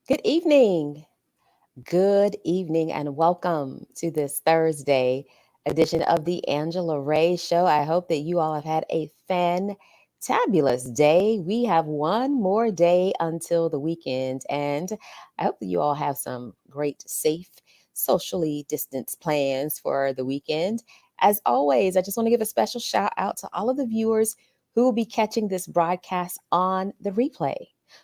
Good evening. Good evening, and welcome to this Thursday edition of the Angela Ray Show. I hope that you all have had a fantabulous day. We have one more day until the weekend, and I hope that you all have some great, safe, socially distanced plans for the weekend. As always, I just want to give a special shout out to all of the viewers who will be catching this broadcast on the replay.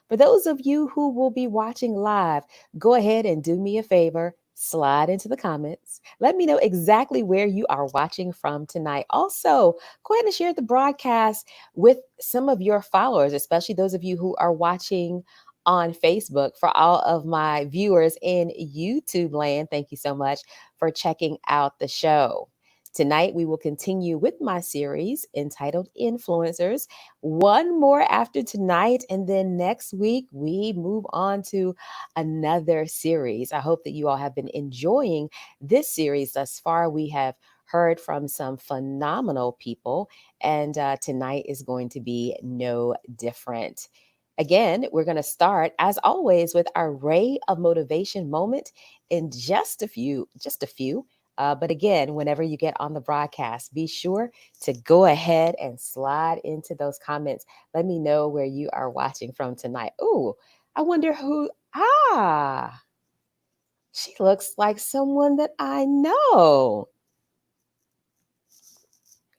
For those of you who will be watching live, go ahead and do me a favor. Slide into the comments. Let me know exactly where you are watching from tonight. Also, go ahead and share the broadcast with some of your followers, especially those of you who are watching on Facebook. For all of my viewers in YouTube land, thank you so much for checking out the show. Tonight, we will continue with my series entitled Influencers. One more after tonight, and then next week, we move on to another series. I hope that you all have been enjoying this series thus far. We have heard from some phenomenal people, and tonight is going to be no different. Again, we're going to start, as always, with our ray of motivation moment in just a few. But again, whenever you get on the broadcast, be sure to go ahead and slide into those comments. Let me know where you are watching from tonight. Ooh, I wonder who. She looks like someone that I know.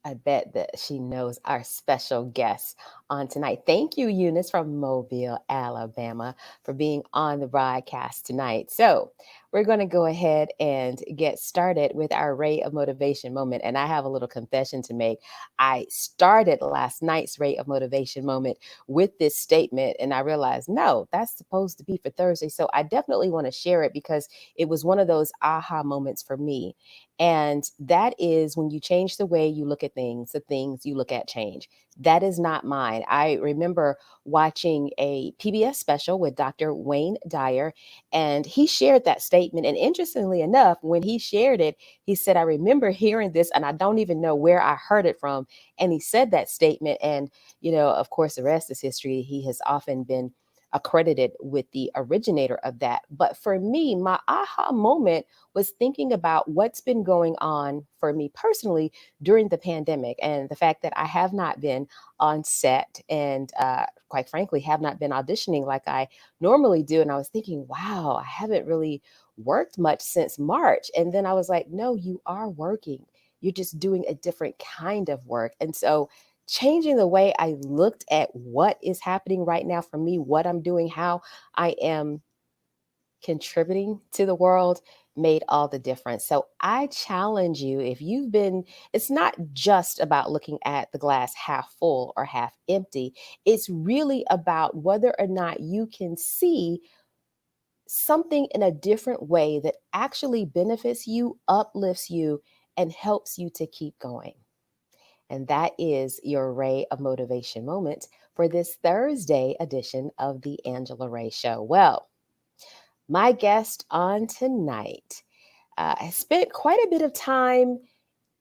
I bet that she knows our special guest on tonight. Thank you, Eunice from Mobile, Alabama, for being on the broadcast tonight. So, we're going to go ahead and get started with our Ray of Motivation moment. And I have a little confession to make. I started last night's Ray of Motivation moment with this statement, and I realized, no, that's supposed to be for Thursday. So, I definitely want to share it because it was one of those aha moments for me. And that is when you change the way you look at things, the things you look at change. That is not mine. I remember watching a PBS special with Dr. Wayne Dyer, and he shared that statement. And interestingly enough, when he shared it, he said, I remember hearing this, and I don't even know where I heard it from. And he said that statement. And, of course, the rest is history. He has often been accredited with the originator of that. But for me, my aha moment was thinking about what's been going on for me personally during the pandemic and the fact that I have not been on set and, quite frankly, have not been auditioning like I normally do. And I was thinking, wow, I haven't really worked much since March. And then I was like, no, you are working. You're just doing a different kind of work. And so, changing the way I looked at what is happening right now for me, what I'm doing, how I am contributing to the world made all the difference. So I challenge you, if you've been, it's not just about looking at the glass half full or half empty. It's really about whether or not you can see something in a different way that actually benefits you, uplifts you, and helps you to keep going. And that is your Ray of Motivation moment for this Thursday edition of the Angela Ray Show. Well, my guest on tonight has spent quite a bit of time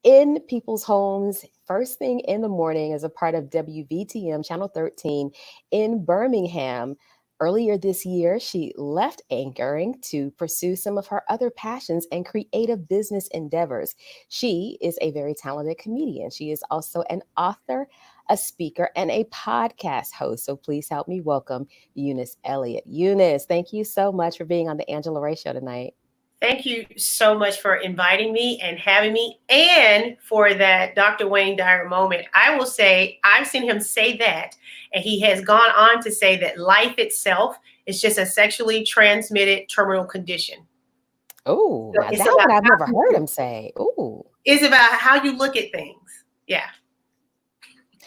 in people's homes first thing in the morning as a part of WVTM Channel 13 in Birmingham. Earlier this year, she left anchoring to pursue some of her other passions and creative business endeavors. She is a very talented comedian. She is also an author, a speaker, and a podcast host. So please help me welcome Eunice Elliott. Eunice, thank you so much for being on the Angela Ray Show tonight. Thank you so much for inviting me and having me, and for that Dr. Wayne Dyer moment. I will say I've seen him say that, and he has gone on to say that life itself is just a sexually transmitted terminal condition. Oh, So now it's that about one I've never how heard him say. Ooh. it's about how you look at things. Yeah.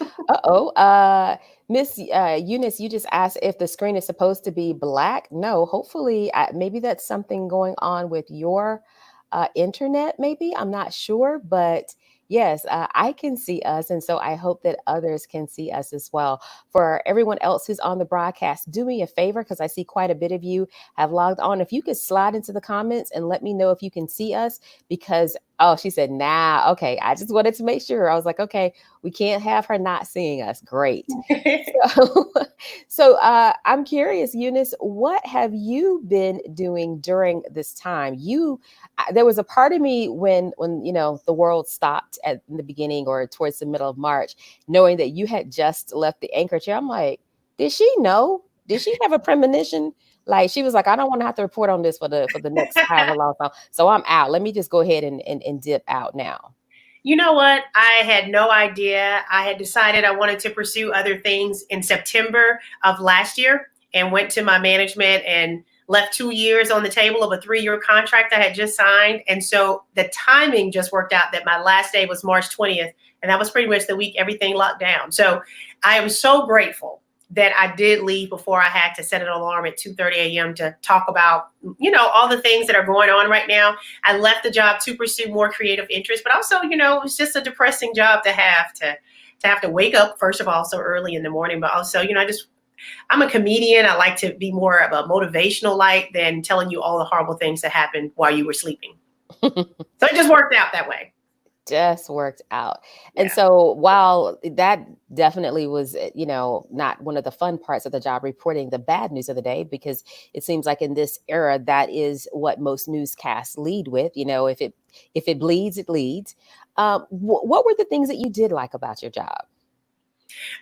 Uh-oh. Miss Eunice, you just asked if the screen is supposed to be black. No, hopefully, maybe that's something going on with your internet, maybe. I'm not sure, but yes, I can see us. And so I hope that others can see us as well. For everyone else who's on the broadcast, do me a favor because I see quite a bit of you have logged on. If you could slide into the comments and let me know if you can see us, because Oh, she said, nah, okay. I just wanted to make sure. I was like, okay, we can't have her not seeing us. Great. So, I'm curious, Eunice, what have you been doing during this time? There was a part of me when the world stopped at the beginning or towards the middle of March, knowing that you had just left the anchor chair. I'm like, did she know? Did she have a premonition? Like she was like, I don't want to have to report on this for the next however long time. So I'm out. Let me just go ahead and dip out now. You know what? I had no idea. I had decided I wanted to pursue other things in September of last year and went to my management and left 2 years on the table of a 3-year contract I had just signed. And so the timing just worked out that my last day was March 20th. And that was pretty much the week everything locked down. So I am so grateful that I did leave before I had to set an alarm at 2:30 a.m. to talk about, all the things that are going on right now. I left the job to pursue more creative interests, but also, it was just a depressing job to have to wake up, first of all, so early in the morning, but also, I'm a comedian. I like to be more of a motivational light than telling you all the horrible things that happened while you were sleeping. So it just worked out that way. Just worked out. And Yeah. so while that definitely was, not one of the fun parts of the job, reporting the bad news of the day, because it seems like in this era, that is what most newscasts lead with. If it bleeds, it leads. What were the things that you did like about your job?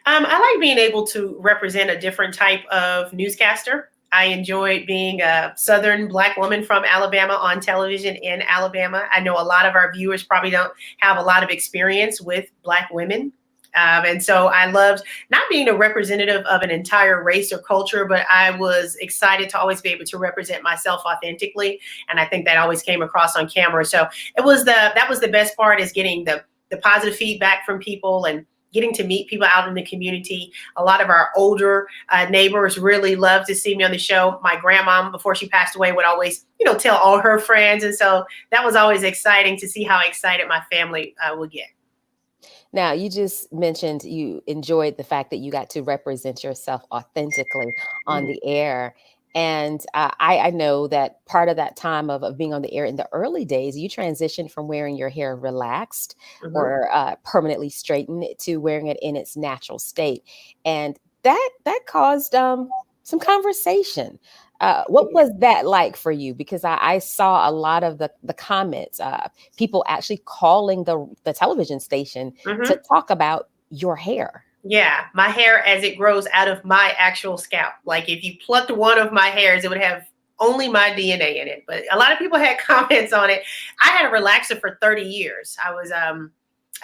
I like being able to represent a different type of newscaster. I enjoyed being a Southern Black woman from Alabama on television in Alabama. I know a lot of our viewers probably don't have a lot of experience with Black women. And so I loved not being a representative of an entire race or culture, but I was excited to always be able to represent myself authentically. And I think that always came across on camera. So that was the best part, is getting the positive feedback from people and getting to meet people out in the community. A lot of our older neighbors really loved to see me on the show. My grandma, before she passed away, would always, tell all her friends. And so that was always exciting to see how excited my family would get. Now, you just mentioned you enjoyed the fact that you got to represent yourself authentically on Mhm. the air. And I know that part of that time of being on the air in the early days, you transitioned from wearing your hair relaxed Mhm. or permanently straightened to wearing it in its natural state. And that caused some conversation. What was that like for you? Because I saw a lot of the comments, people actually calling the television station to Mhm. talk about your hair. Yeah, my hair as it grows out of my actual scalp. Like if you plucked one of my hairs, it would have only my DNA in it. But a lot of people had comments on it. I had a relaxer for 30 years. I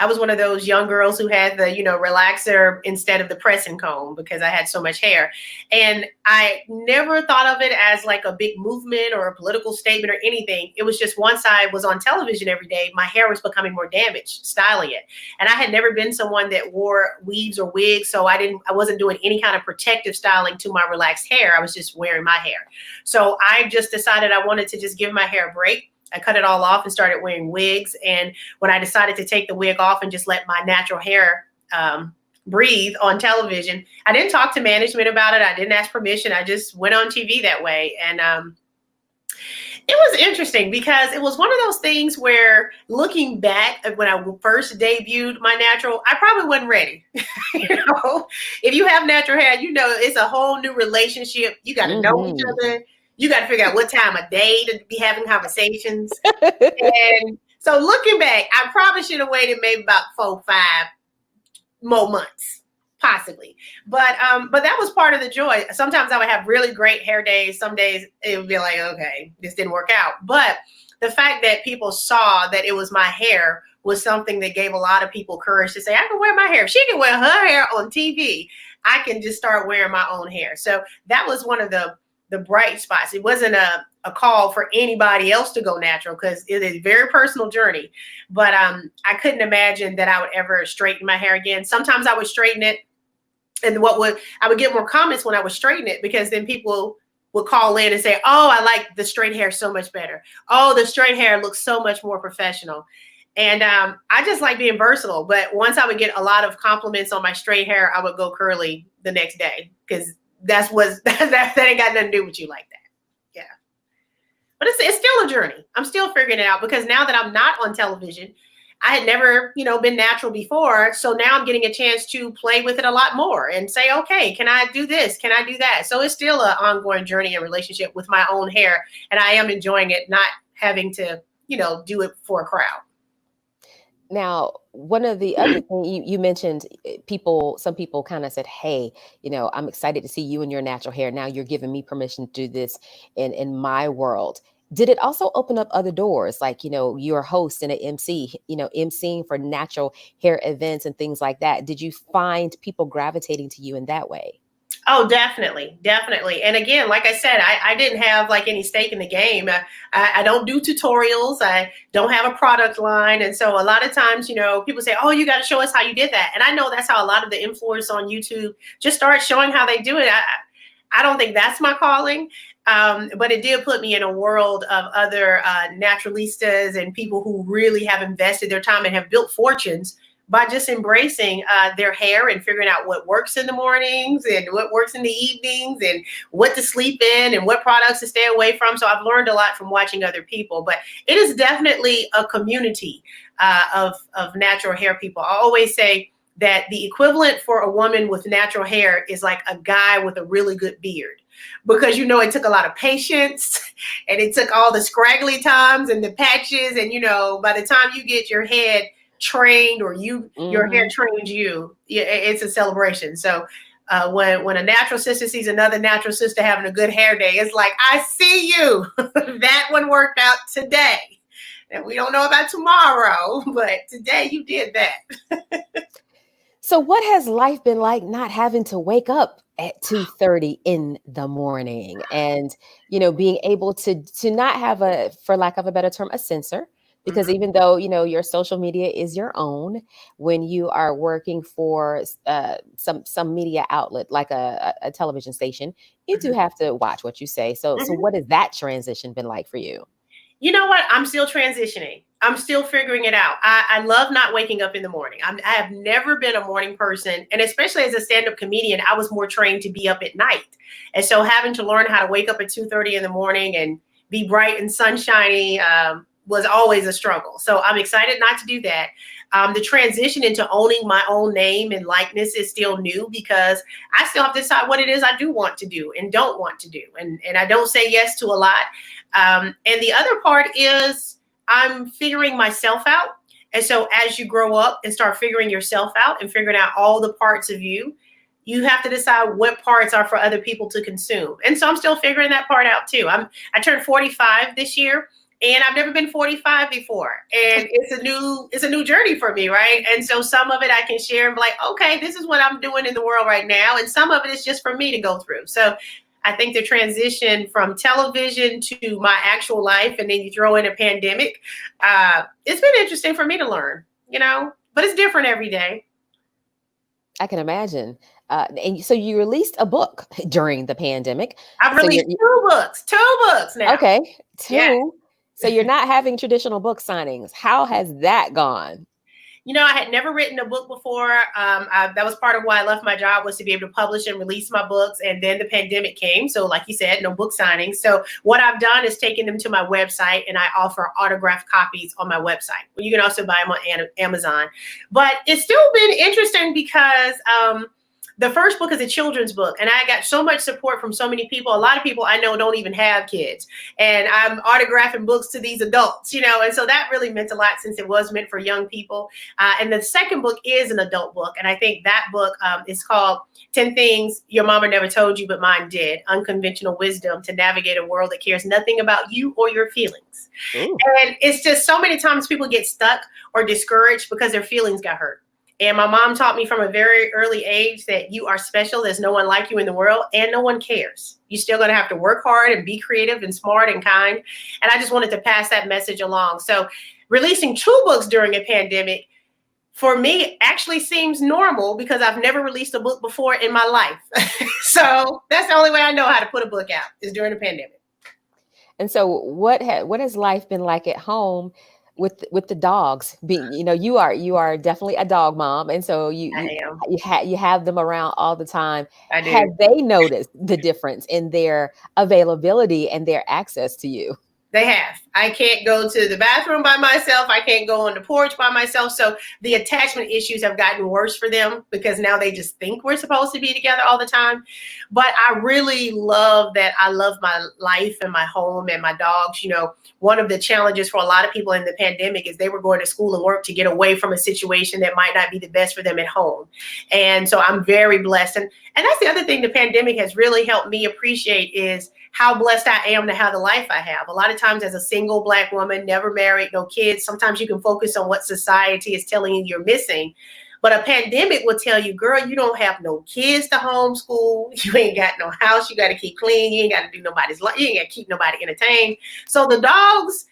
was one of those young girls who had the, relaxer instead of the pressing comb because I had so much hair. And I never thought of it as like a big movement or a political statement or anything. It was just once I was on television every day, my hair was becoming more damaged styling it. And I had never been someone that wore weaves or wigs. So I wasn't doing any kind of protective styling to my relaxed hair. I was just wearing my hair. So I just decided I wanted to just give my hair a break. I cut it all off and started wearing wigs. And when I decided to take the wig off and just let my natural hair breathe on television, I didn't talk to management about it. I didn't ask permission. I just went on TV that way. And it was interesting because it was one of those things where, looking back at when I first debuted my natural, I probably wasn't ready. If you have natural hair, it's a whole new relationship. You got to know each Hmm. other. You got to figure out what time of day to be having conversations. And so looking back, I probably should have waited maybe about 4, 5 more months, possibly. But that was part of the joy. Sometimes I would have really great hair days. Some days it would be like, okay, this didn't work out. But the fact that people saw that it was my hair was something that gave a lot of people courage to say, I can wear my hair. She can wear her hair on TV. I can just start wearing my own hair. So that was one of the bright spots. It wasn't a call for anybody else to go natural because it is a very personal journey. But I couldn't imagine that I would ever straighten my hair again. Sometimes I would straighten it, and I would get more comments when I would straighten it, because then people would call in and say, "Oh, I like the straight hair so much better. Oh, the straight hair looks so much more professional." And I just like being versatile. But once I would get a lot of compliments on my straight hair, I would go curly the next day because that ain't got nothing to do with you like that. Yeah. But it's still a journey. I'm still figuring it out because now that I'm not on television, I had never, been natural before. So now I'm getting a chance to play with it a lot more and say, okay, can I do this? Can I do that? So it's still an ongoing journey and relationship with my own hair. And I am enjoying it, not having to, do it for a crowd. Now, one of the other thing you mentioned, some people kind of said, "Hey, I'm excited to see you in your natural hair. Now you're giving me permission to do this in my world." Did it also open up other doors, like you're a host and an MC, emceeing for natural hair events and things like that? Did you find people gravitating to you in that way? Oh, definitely, definitely. And again, like I said, I didn't have like any stake in the game. I don't do tutorials. I don't have a product line. And so a lot of times, people say, oh, you got to show us how you did that. And I know that's how a lot of the influencers on YouTube just start showing how they do it. I don't think that's my calling. But it did put me in a world of other naturalistas and people who really have invested their time and have built fortunes by just embracing their hair and figuring out what works in the mornings and what works in the evenings and what to sleep in and what products to stay away from. So I've learned a lot from watching other people, but it is definitely a community of natural hair people. I always say that the equivalent for a woman with natural hair is like a guy with a really good beard, because it took a lot of patience and it took all the scraggly times and the patches. And, by the time you get your head trained or your hair trains you, it's a celebration. So when a natural sister sees another natural sister having a good hair day, it's like, I see you. That one worked out today. And we don't know about tomorrow, but today you did that. So what has life been like not having to wake up at 2:30 in the morning and, being able to not have for lack of a better term, a censor? Because even though, your social media is your own, when you are working for some media outlet like a television station, you do have to watch what you say. So what has that transition been like for you? You know what? I'm still transitioning. I'm still figuring it out. I love not waking up in the morning. I have never been a morning person. And especially as a stand-up comedian, I was more trained to be up at night. And so having to learn how to wake up at 2:30 in the morning and be bright and sunshiny was always a struggle. So I'm excited not to do that. The transition into owning my own name and likeness is still new because I still have to decide what it is I do want to do and don't want to do. And I don't say yes to a lot. And the other part is I'm figuring myself out. And so as you grow up and start figuring yourself out and figuring out all the parts of you, you have to decide what parts are for other people to consume. And so I'm still figuring that part out too. I turned 45 this year. And I've never been 45 before. And it's a new journey for me, right? And so some of it I can share and be like, okay, this is what I'm doing in the world right now. And some of it is just for me to go through. So I think the transition from television to my actual life, and then you throw in a pandemic, it's been interesting for me to learn, but it's different every day. I can imagine. And so you released a book during the pandemic. I've released two books now. Okay, two. Yeah. So you're not having traditional book signings. How has that gone? I had never written a book before. That was part of why I left my job, was to be able to publish and release my books. And then the pandemic came. So like you said, no book signings. So what I've done is taken them to my website, and I offer autographed copies on my website. You can also buy them on Amazon. But it's still been interesting because the first book is a children's book, and I got so much support from so many people. A lot of people I know don't even have kids, and I'm autographing books to these adults, and so that really meant a lot since it was meant for young people. And the second book is an adult book, and I think that book is called 10 Things Your Mama Never Told You But Mine Did, Unconventional Wisdom to Navigate a World That Cares Nothing About You or Your Feelings. Ooh. And it's just so many times people get stuck or discouraged because their feelings got hurt. And my mom taught me from a very early age that you are special. There's no one like you in the world, and no one cares. You're still going to have to work hard and be creative and smart and kind. And I just wanted to pass that message along. So releasing 2 books during a pandemic, for me, actually seems normal because I've never released a book before in my life. So that's the only way I know how to put a book out, is during a pandemic. And so what has life been like at home with the dogs? Being, you are definitely a dog mom, and so you have them around all the time. I do. Have they noticed the difference in their availability and their access to you? They have. I can't go to the bathroom by myself. I can't go on the porch by myself. So the attachment issues have gotten worse for them because now they just think we're supposed to be together all the time. But I really love that. I love my life and my home and my dogs. You know, one of the challenges for a lot of people in the pandemic is they were going to school and work to get away from a situation that might not be the best for them at home. And so I'm very blessed. And that's the other thing the pandemic has really helped me appreciate is how blessed I am to have the life I have. A lot of times as a single Black woman, never married, no kids, sometimes you can focus on what society is telling you you're missing. But a pandemic will tell you, girl, you don't have no kids to homeschool. You ain't got no house. You got to keep clean. You ain't got to do nobody's life. You ain't got to keep nobody entertained. So the dogs,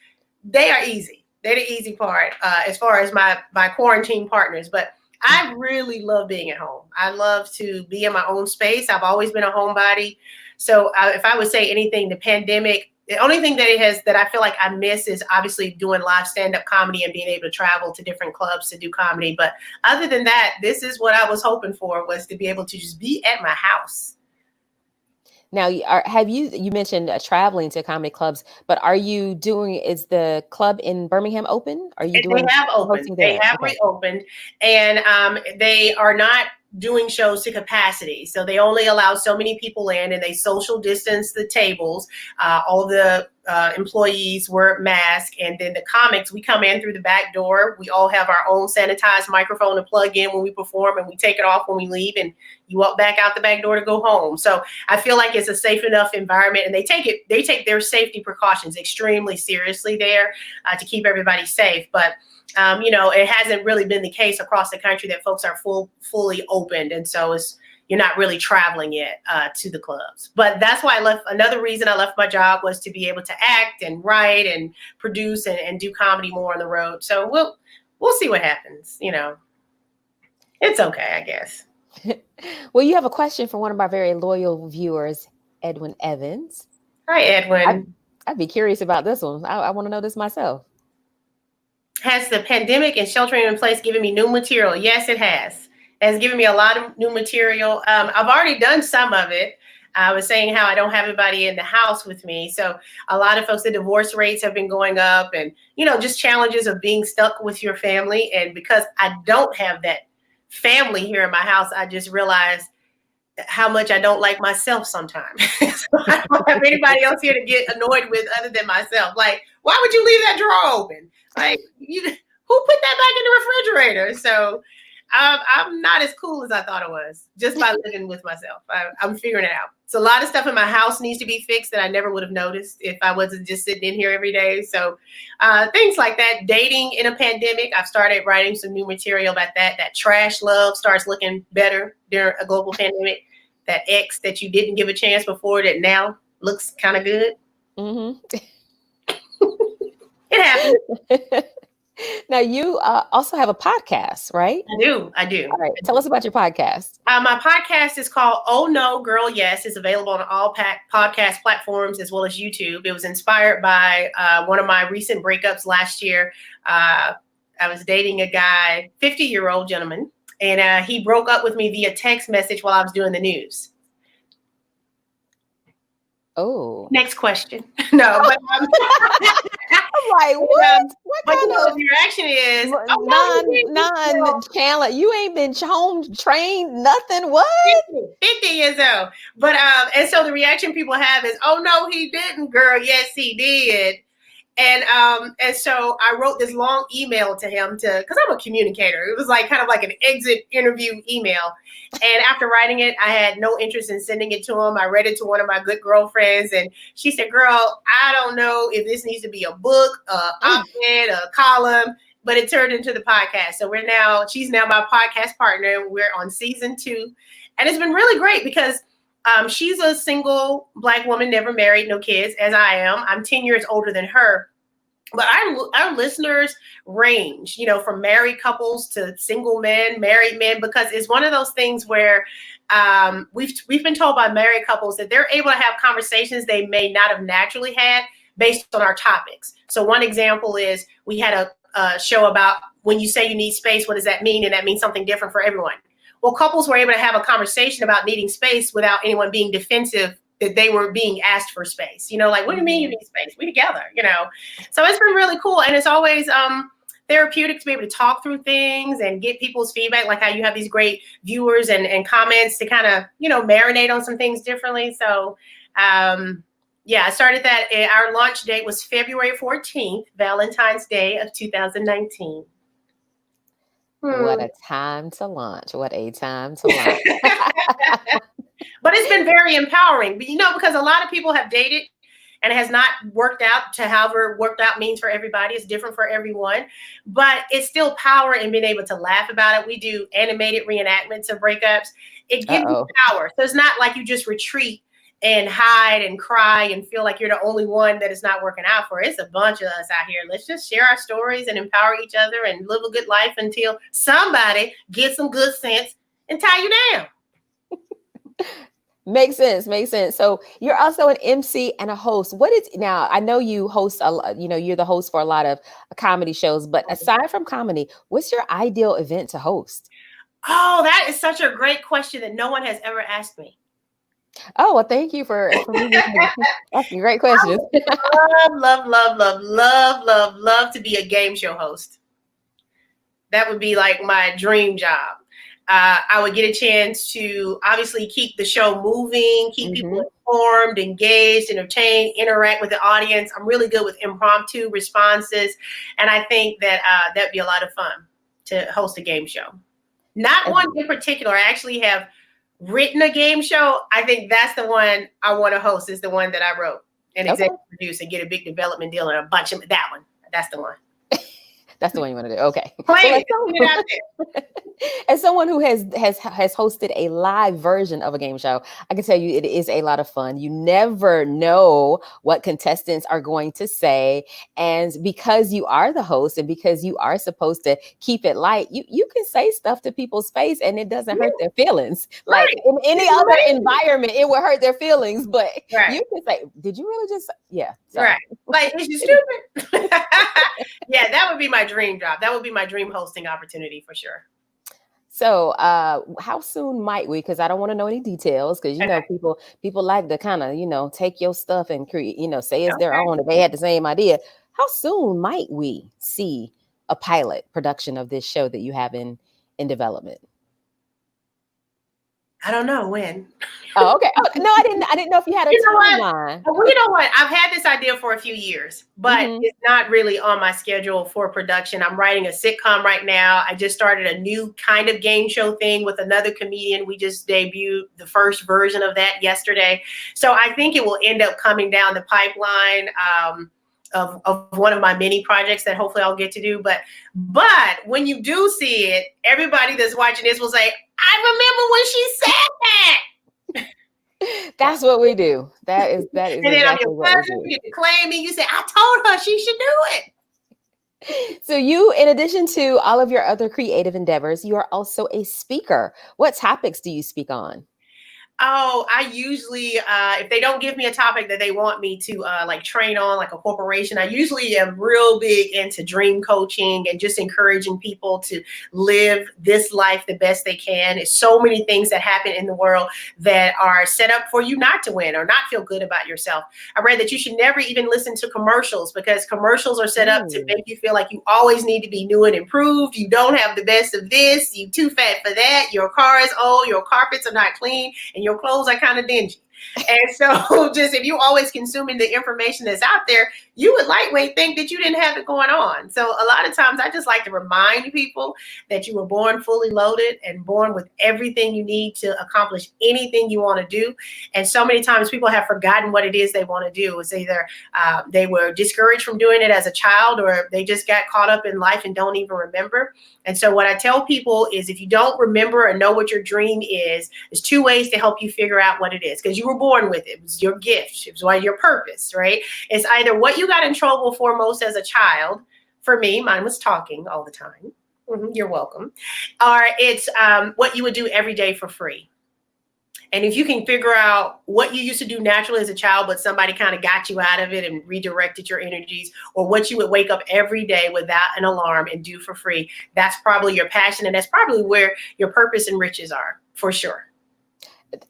they are easy. They're the easy part as far as my quarantine partners. But I really love being at home. I love to be in my own space. I've always been a homebody. So if I would say anything, the pandemic, the only thing that it has that I feel like I miss is obviously doing live stand-up comedy and being able to travel to different clubs to do comedy. But other than that, this is what I was hoping for, was to be able to just be at my house. Now, have you mentioned traveling to comedy clubs, but are you doing, is the club in Birmingham open? Are you doing? They have opened. They have reopened, and they are not doing shows to capacity. So they only allow so many people in, and they social distance the tables. All the employees wear masks, and then the comics, we come in through the back door. We all have our own sanitized microphone to plug in when we perform, and we take it off when we leave, and you walk back out the back door to go home. So I feel like it's a safe enough environment, and they take their safety precautions extremely seriously there to keep everybody safe. But you know, it hasn't really been the case across the country that folks are fully opened. And so you're not really traveling yet to the clubs. But that's why another reason I left my job was to be able to act and write and produce and do comedy more on the road. So we'll see what happens. You know, it's okay, I guess. Well, you have a question for one of our very loyal viewers, Edwin Evans. Hi, Edwin. I'd be curious about this one. I want to know this myself. Has the pandemic and sheltering in place given me new material? Yes, it has. It has given me a lot of new material. I've already done some of it. I was saying how I don't have anybody in the house with me. So a lot of folks, the divorce rates have been going up, and, you know, just challenges of being stuck with your family. And because I don't have that family here in my house, I just realized how much I don't like myself sometimes. So I don't have anybody else here to get annoyed with other than myself. Like, why would you leave that drawer open? Like, who put that back in the refrigerator? So I'm not as cool as I thought it was just by living with myself. I'm figuring it out. So a lot of stuff in my house needs to be fixed that I never would have noticed if I wasn't just sitting in here every day. So things like that. Dating in a pandemic, I've started writing some new material about that. That trash love starts looking better during a global pandemic. That ex that you didn't give a chance before that now looks kind of good. Mm-hmm. It happens. Now, you also have a podcast, right? I do. All right. Tell us about your podcast. My podcast is called Oh No, Girl, Yes. It's available on all podcast platforms as well as YouTube. It was inspired by one of my recent breakups last year. I was dating a guy, 50-year-old gentleman, and he broke up with me via text message while I was doing the news. Oh. Next question. No, but I'm like, what? What kind of reaction is non-challenge? You ain't been trained, nothing. What? 50 years old. But and so the reaction people have is, oh no, he didn't, girl. Yes, he did. And so I wrote this long email to him because I'm a communicator. It was like kind of like an exit interview email. And after writing it, I had no interest in sending it to him. I read it to one of my good girlfriends, and she said, girl, I don't know if this needs to be a book, op-ed, a column, but it turned into the podcast. So she's now my podcast partner. We're on season 2. And it's been really great because she's a single Black woman, never married, no kids, as I am. I'm 10 years older than her. But our listeners range, from married couples to single men, married men, because it's one of those things where we've been told by married couples that they're able to have conversations they may not have naturally had based on our topics. So one example is we had a show about when you say you need space, what does that mean? And that means something different for everyone. Well, couples were able to have a conversation about needing space without anyone being defensive that they were being asked for space. Like, what do you mean you need space? We together, So it's been really cool. And it's always therapeutic to be able to talk through things and get people's feedback, like how you have these great viewers and comments to kind of, marinate on some things differently. So, yeah, I started that. Our launch date was February 14th, Valentine's Day of 2019. What a time to launch. What a time to launch. But it's been very empowering, because a lot of people have dated and it has not worked out to however worked out means for everybody. It's different for everyone, but it's still power in being able to laugh about it. We do animated reenactments of breakups. It gives you power. So it's not like you just retreat and hide and cry and feel like you're the only one that is not working out for. It's a bunch of us out here. Let's just share our stories and empower each other and live a good life until somebody gets some good sense and tie you down. Makes sense. So you're also an MC and a host. Now I know you host you're the host for a lot of comedy shows, but aside from comedy, what's your ideal event to host? Oh, that is such a great question that no one has ever asked me. Oh, well, thank you for asking great questions. Love to be a game show host. That would be like my dream job. I would get a chance to obviously keep the show moving, keep people informed, engaged, entertained, interact with the audience. I'm really good with impromptu responses. And I think that that'd be a lot of fun to host a game show. Not one in particular. I actually have written a game show. I think that's the one I want to host, is the one that I wrote and executive produce and get a big development deal and a bunch of that one. That's the one. That's the one you want to do. Okay. As someone who has hosted a live version of a game show, I can tell you it is a lot of fun. You never know what contestants are going to say. And because you are the host and because you are supposed to keep it light, you can say stuff to people's face and it doesn't hurt their feelings. Like in any other environment, it would hurt their feelings. But you can say, did you really just, So. Right. Like, is you stupid? Yeah, that would be my dream job. That would be my dream hosting opportunity for sure. So how soon might we, because I don't want to know any details, because people like to kind of take your stuff and create, say it's their own, if they had the same idea. How soon might we see a pilot production of this show that you have in development? I don't know when. Oh, okay. Oh, no, I didn't know if you had a timeline. Well, you know what? I've had this idea for a few years, but it's not really on my schedule for production. I'm writing a sitcom right now. I just started a new kind of game show thing with another comedian. We just debuted the first version of that yesterday. So I think it will end up coming down the pipeline of one of my many projects that hopefully I'll get to do. But when you do see it, everybody that's watching this will say, I remember when she said that. That's what we do. That is. And then exactly on your cousin, you get to claim me. You say, I told her she should do it. So you, in addition to all of your other creative endeavors, you are also a speaker. What topics do you speak on? Oh, I usually, if they don't give me a topic that they want me to like train on, like a corporation, I usually am real big into dream coaching and just encouraging people to live this life the best they can. There's so many things that happen in the world that are set up for you not to win or not feel good about yourself. I read that you should never even listen to commercials because commercials are set up to make you feel like you always need to be new and improved. You don't have the best of this. You too fat for that. Your car is old. Your carpets are not clean. And your clothes are kind of dingy. And so just if you always consuming the information that's out there, you would lightweight think that you didn't have it going on. So a lot of times I just like to remind people that you were born fully loaded and born with everything you need to accomplish anything you want to do. And so many times people have forgotten what it is they want to do. It's either they were discouraged from doing it as a child or they just got caught up in life and don't even remember. And so what I tell people is if you don't remember or know what your dream is, there's two ways to help you figure out what it is, because you were born with it. It was your gift. It was your purpose, right? It's either what you got in trouble for most as a child. For me, mine was talking all the time. You're welcome. Or it's what you would do every day for free. And if you can figure out what you used to do naturally as a child, but somebody kind of got you out of it and redirected your energies, or what you would wake up every day without an alarm and do for free, that's probably your passion. And that's probably where your purpose and riches are, for sure.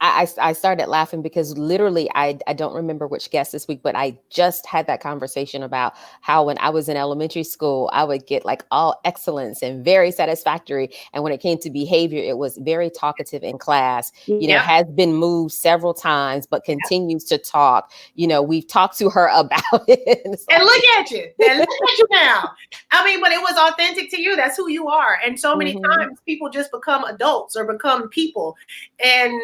I started laughing because literally I don't remember which guest this week, but I just had that conversation about how when I was in elementary school, I would get like all excellence and very satisfactory. And when it came to behavior, it was very talkative in class, Yep. has been moved several times, but continues to talk. We've talked to her about it. And look at you. And look at you now. I mean, but it was authentic to you. That's who you are. And so many times people just become adults or become people, and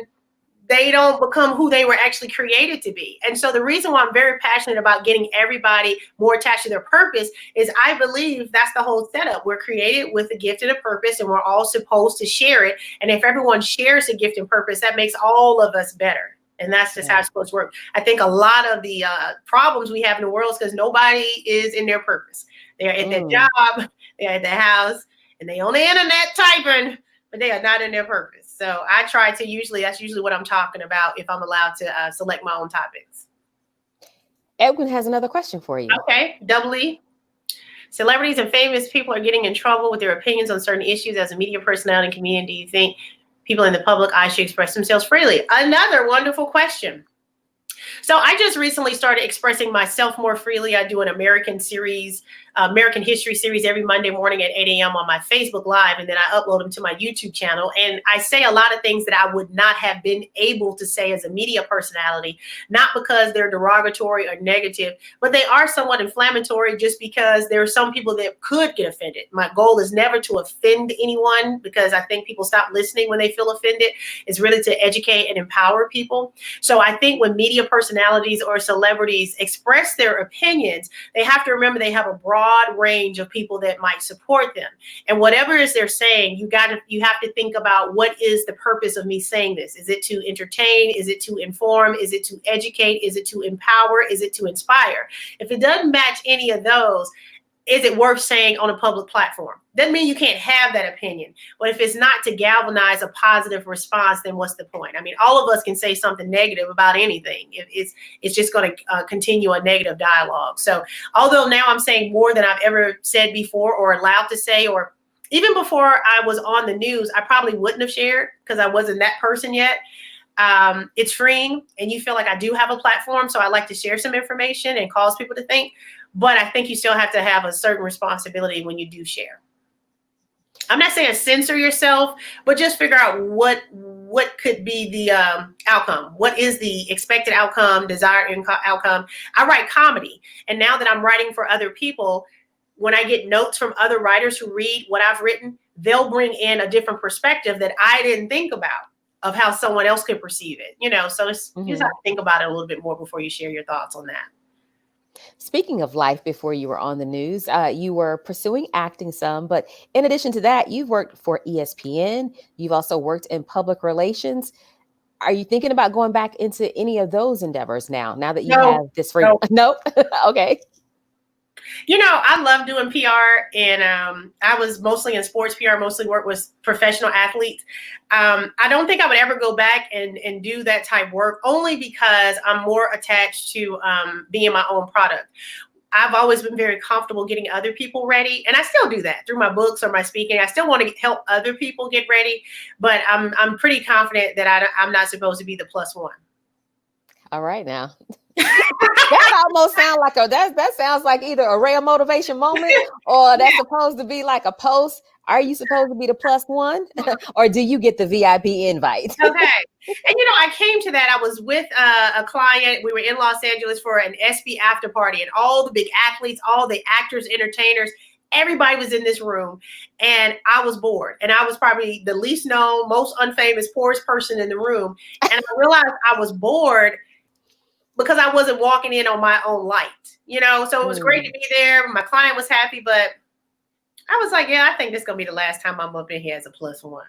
they don't become who they were actually created to be. And so the reason why I'm very passionate about getting everybody more attached to their purpose is I believe that's the whole setup. We're created with a gift and a purpose, and we're all supposed to share it. And if everyone shares a gift and purpose, that makes all of us better. And that's just how it's supposed to work. I think a lot of the problems we have in the world is because nobody is in their purpose. They're at their job, they're at their house, and they on the internet typing, but they are not in their purpose. So I try to that's usually what I'm talking about if I'm allowed to select my own topics. Edwin has another question for you. Okay, double E. Celebrities and famous people are getting in trouble with their opinions on certain issues. As a media personality and comedian, do you think people in the public eye should express themselves freely? Another wonderful question. So I just recently started expressing myself more freely. I do an American history series every Monday morning at 8 a.m. on my Facebook Live, and then I upload them to my YouTube channel. And I say a lot of things that I would not have been able to say as a media personality, not because they're derogatory or negative, but they are somewhat inflammatory just because there are some people that could get offended. My goal is never to offend anyone because I think people stop listening when they feel offended. It's really to educate and empower people. So I think when media personalities or celebrities express their opinions, they have to remember they have a broad range of people that might support them. And whatever it is they're saying, you have to think about, what is the purpose of me saying this? Is it to entertain? Is it to inform? Is it to educate? Is it to empower? Is it to inspire? If it doesn't match any of those, is it worth saying on a public platform? Doesn't mean you can't have that opinion. But if it's not to galvanize a positive response, then what's the point? I mean, all of us can say something negative about anything. It's just going to continue a negative dialogue. So although now I'm saying more than I've ever said before or allowed to say, or even before I was on the news, I probably wouldn't have shared because I wasn't that person yet. It's freeing, and you feel like I do have a platform. So I like to share some information and cause people to think. But I think you still have to have a certain responsibility when you do share. I'm not saying censor yourself, but just figure out what could be the outcome. What is the expected outcome, desired outcome? I write comedy. And now that I'm writing for other people, when I get notes from other writers who read what I've written, they'll bring in a different perspective that I didn't think about, of how someone else could perceive it. So you just have to think about it a little bit more before you share your thoughts on that. Speaking of life before you were on the news, you were pursuing acting some, but in addition to that, you've worked for ESPN. You've also worked in public relations. Are you thinking about going back into any of those endeavors now that you have this freedom? No. Nope. Okay. I love doing PR, and I was mostly in sports PR, mostly work with professional athletes. I don't think I would ever go back and do that type work, only because I'm more attached to being my own product. I've always been very comfortable getting other people ready, and I still do that through my books or my speaking. I still want to help other people get ready, but I'm pretty confident that I'm not supposed to be the plus one. All right now. That almost sounds like that sounds like either a rare motivation moment, or that's supposed to be like a post. Are you supposed to be the plus one, or do you get the VIP invite? Okay. And I came to that. I was with a client. We were in Los Angeles for an SB after party, and all the big athletes, all the actors, entertainers, everybody was in this room, and I was bored. And I was probably the least known, most unfamous, poorest person in the room. And I realized I was bored because I wasn't walking in on my own light, so it was great to be there. My client was happy, but I was like, yeah, I think this is going to be the last time I'm up in here as a plus one.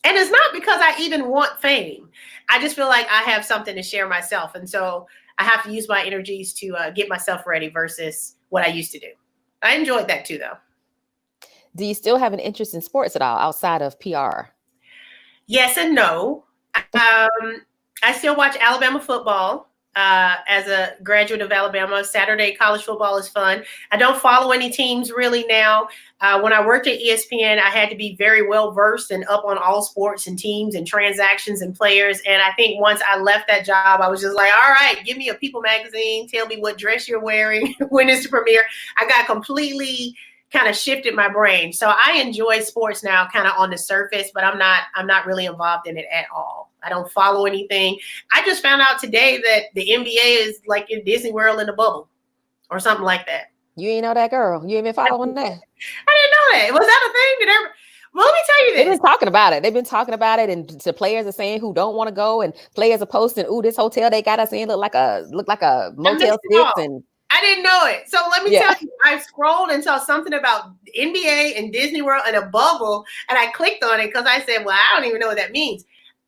And it's not because I even want fame. I just feel like I have something to share myself. And so I have to use my energies to get myself ready versus what I used to do. I enjoyed that too, though. Do you still have an interest in sports at all outside of PR? Yes and no. I still watch Alabama football. as a graduate of Alabama. Saturday college football is fun. I don't follow any teams really now. When I worked at ESPN, I had to be very well versed and up on all sports and teams and transactions and players. And I think once I left that job, I was just like, all right, give me a People magazine. Tell me what dress you're wearing. When is the premiere? I got completely kind of shifted my brain. So I enjoy sports now kind of on the surface, but I'm not really involved in it at all. I don't follow anything. I just found out today that the NBA is like in Disney World in a bubble or something like that. You ain't know that, girl. You ain't been following that. I didn't know that. Was that a thing? Well, let me tell you this. They've been talking about it. They've been talking about it, and the players are saying who don't want to go, and players are posting, "Ooh, this hotel they got us in look like a Motel 6." And I didn't know it. So let me tell you, I scrolled and saw something about NBA and Disney World and a bubble, and I clicked on it because I said, well, I don't even know what that means.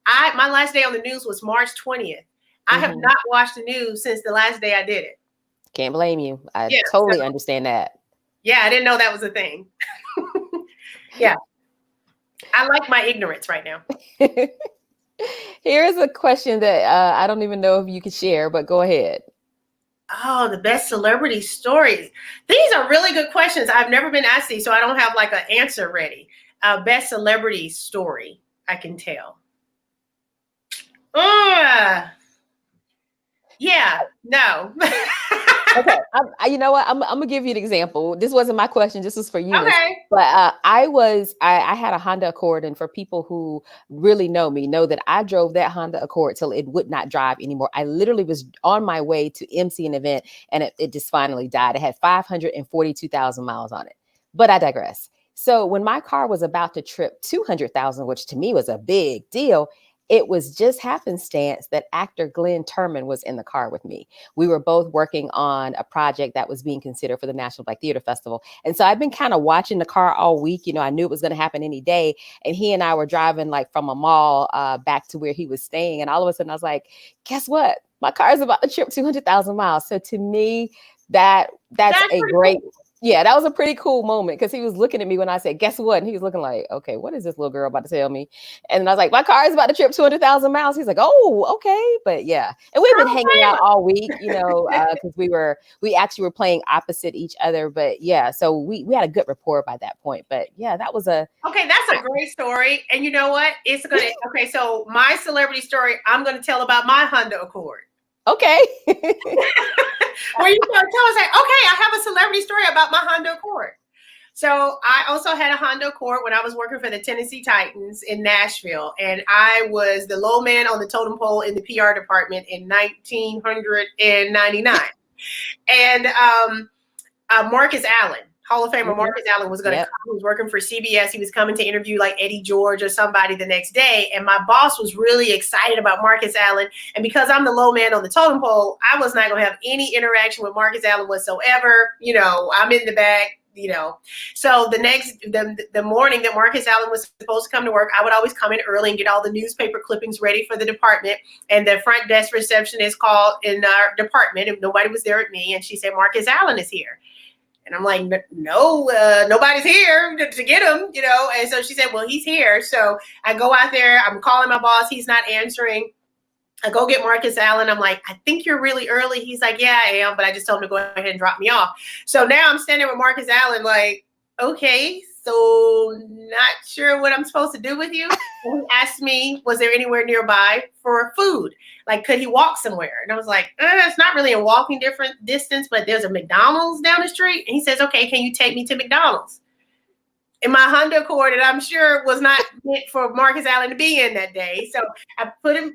My last day on the news was March 20th. I have not watched the news since the last day I did it. Can't blame you. I totally understand that. Yeah, I didn't know that was a thing. Yeah. I like my ignorance right now. Here's a question that I don't even know if you could share, but go ahead. Oh, the best celebrity stories. These are really good questions. I've never been asked these, so I don't have like an answer ready. Best celebrity story I can tell. Yeah, no. Okay, you know what? I'm gonna give you an example. This wasn't my question. This was for you. Okay. But I had a Honda Accord, and for people who really know me, know that I drove that Honda Accord till it would not drive anymore. I literally was on my way to MC an event, and it just finally died. It had 542,000 miles on it. But I digress. So when my car was about to trip 200,000, which to me was a big deal, it was just happenstance that actor Glenn Turman was in the car with me. We were both working on a project that was being considered for the National Black Theater Festival. And so I've been kind of watching the car all week. You know, I knew it was going to happen any day. And he and I were driving like from a mall back to where he was staying. And all of a sudden I was like, guess what? My car is about to trip 200,000 miles. So to me, that's a great... Cool. Yeah, that was a pretty cool moment because he was looking at me when I said, guess what? And he was looking like, okay, what is this little girl about to tell me? And I was like, my car is about to trip 200,000 miles. He's like, oh, okay. But yeah. And we've been hanging out all week, you know, because we actually were playing opposite each other. But yeah, so we had a good rapport by that point. But yeah, that was okay, that's a great story. And you know what? Okay, so my celebrity story, I'm going to tell about my Honda Accord. Okay. Where you tell us, like, okay, I have a celebrity story about my Honda Accord. So I also had a Honda Accord when I was working for the Tennessee Titans in Nashville. And I was the low man on the totem pole in the PR department in 1999. And Marcus Allen, Hall of Famer Marcus Allen was going to come. He was working for CBS. He was coming to interview like Eddie George or somebody the next day. And my boss was really excited about Marcus Allen. And because I'm the low man on the totem pole, I was not going to have any interaction with Marcus Allen whatsoever. You know, I'm in the back, you know. So the morning that Marcus Allen was supposed to come to work, I would always come in early and get all the newspaper clippings ready for the department. And the front desk receptionist called in our department, and nobody was there with me. And she said, Marcus Allen is here. And I'm like, no, nobody's here to get him, you know. And so she said, well, he's here. So I go out there. I'm calling my boss. He's not answering. I go get Marcus Allen. I'm like, I think you're really early. He's like, yeah, I am. But I just told him to go ahead and drop me off. So now I'm standing with Marcus Allen like, okay, so not sure what I'm supposed to do with you. And he asked me, was there anywhere nearby for food? Like, could he walk somewhere? And I was like, it's not really a walking distance, but there's a McDonald's down the street. And he says, okay, can you take me to McDonald's? In my Honda Accord that I'm sure was not meant for Marcus Allen to be in that day. So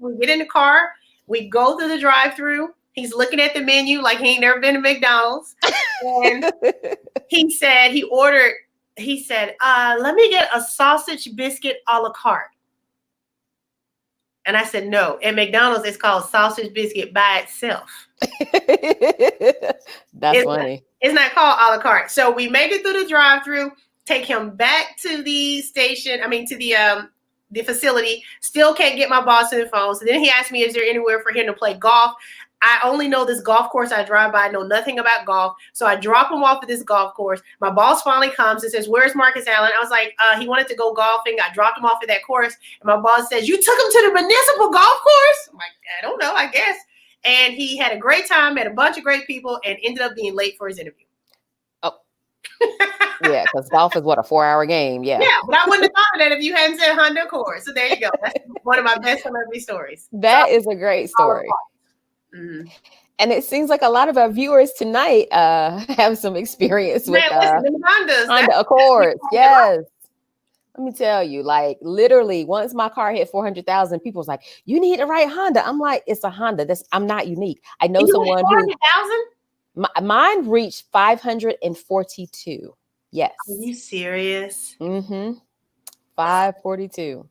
we get in the car, we go through the drive-through. He's looking at the menu like he ain't never been to McDonald's. And he said, let me get a sausage biscuit a la carte. And I said, no, at McDonald's, it's called sausage biscuit by itself. That's funny. It's not called a la carte. So we make it through the drive-through, take him back to the station, to the facility, still can't get my boss on the phone. So then he asked me, is there anywhere for him to play golf? I only know this golf course I drive by. I know nothing about golf. So I drop him off at this golf course. My boss finally comes and says, where's Marcus Allen? I was like, he wanted to go golfing. I dropped him off at that course. And my boss says, you took him to the municipal golf course? I'm like, I don't know, I guess. and he had a great time, met a bunch of great people, and ended up being late for his interview. Oh, yeah, because golf is what, a 4-hour game? Yeah. Yeah, but I wouldn't have thought of that if you hadn't said Honda Accord. So there you go. That's one of my best celebrity stories. That is a great story. Mm-hmm. And it seems like a lot of our viewers tonight have some experience with listen, them Hondas, Honda Accords. Yes. Let me tell you, like literally, once my car hit 400,000, people was like, "You need the right Honda." I'm like, "It's a Honda. I'm not unique." I know someone who 400,000. Mine reached 542. Yes. Are you serious? 542.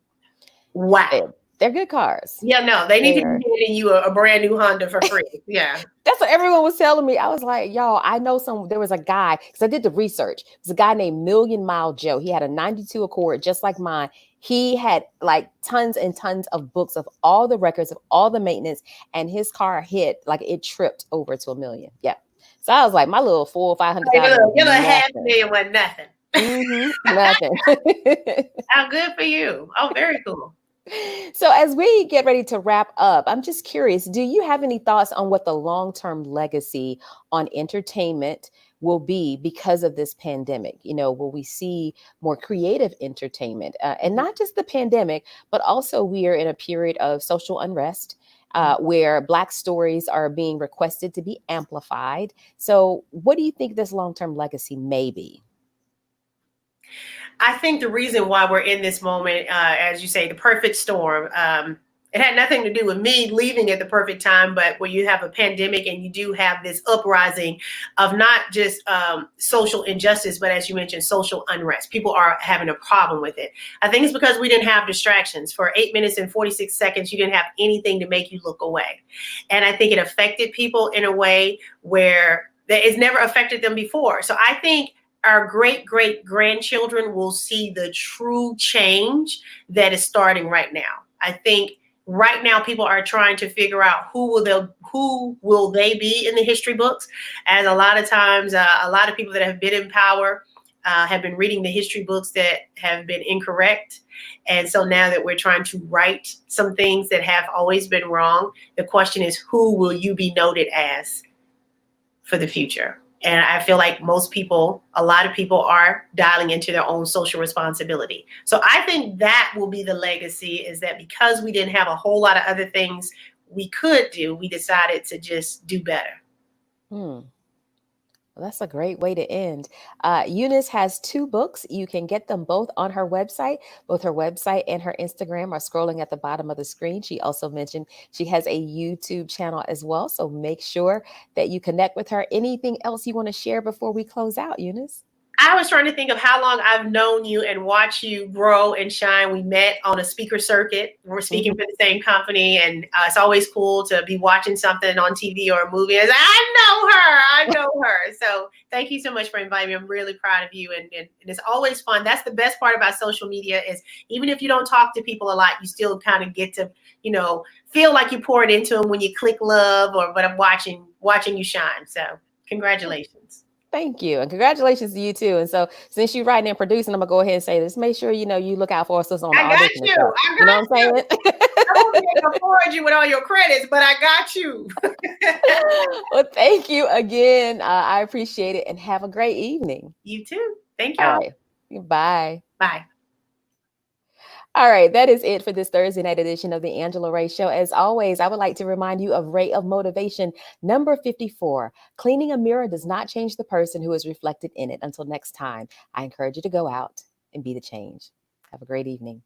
Wow. They're good cars. Yeah, no, they need to be giving you a brand new Honda for free. Yeah. That's what everyone was telling me. I was like, y'all, I know there was a guy, because I did the research. It was a guy named Million Mile Joe. He had a 92 Accord, just like mine. He had like tons and tons of books of all the records of all the maintenance, and his car hit, like it tripped over to 1 million. Yeah. So I was like, my little 400,000. Your little $500,000 was nothing. Nothing. How good for you. Oh, very cool. So as we get ready to wrap up, I'm just curious, do you have any thoughts on what the long-term legacy on entertainment will be because of this pandemic? Will we see more creative entertainment? And not just the pandemic, but also we are in a period of social unrest where Black stories are being requested to be amplified. So what do you think this long-term legacy may be? I think the reason why we're in this moment, as you say, the perfect storm, it had nothing to do with me leaving at the perfect time, but where you have a pandemic and you do have this uprising of not just social injustice, but as you mentioned, social unrest. People are having a problem with it. I think it's because we didn't have distractions. For 8 minutes and 46 seconds, you didn't have anything to make you look away. And I think it affected people in a way where it's never affected them before. So I think our great-great-grandchildren will see the true change that is starting right now. I think right now people are trying to figure out who will they be in the history books. As a lot of times, a lot of people that have been in power have been reading the history books that have been incorrect. And so now that we're trying to right some things that have always been wrong, the question is, who will you be noted as for the future? And I feel like a lot of people are dialing into their own social responsibility. So I think that will be the legacy, is that because we didn't have a whole lot of other things we could do, we decided to just do better. Well, that's a great way to end. Eunice has 2 books. You can get them both on her website. Both her website and her Instagram are scrolling at the bottom of the screen. She also mentioned she has a YouTube channel as well. So make sure that you connect with her. Anything else you want to share before we close out, Eunice? I was trying to think of how long I've known you and watched you grow and shine. We met on a speaker circuit. We're speaking for the same company, and it's always cool to be watching something on TV or a movie. And I know her. So thank you so much for inviting me. I'm really proud of you, and it's always fun. That's the best part about social media, is even if you don't talk to people a lot, you still kind of get to, feel like you pour it into them when you click love, but I'm watching you shine. So congratulations. Thank you. And congratulations to you too. And so since you're writing and producing, I'm gonna go ahead and say this. Make sure you look out for us on the audition. You know what I'm saying? I won't be able to afford you with all your credits, but I got you. Well, thank you again. I appreciate it, and have a great evening. You too. Thank y'all. All right. Bye. Bye. All right, that is it for this Thursday night edition of the Angela Ray Show. As always, I would like to remind you of Ray of Motivation number 54. Cleaning a mirror does not change the person who is reflected in it. Until next time, I encourage you to go out and be the change. Have a great evening.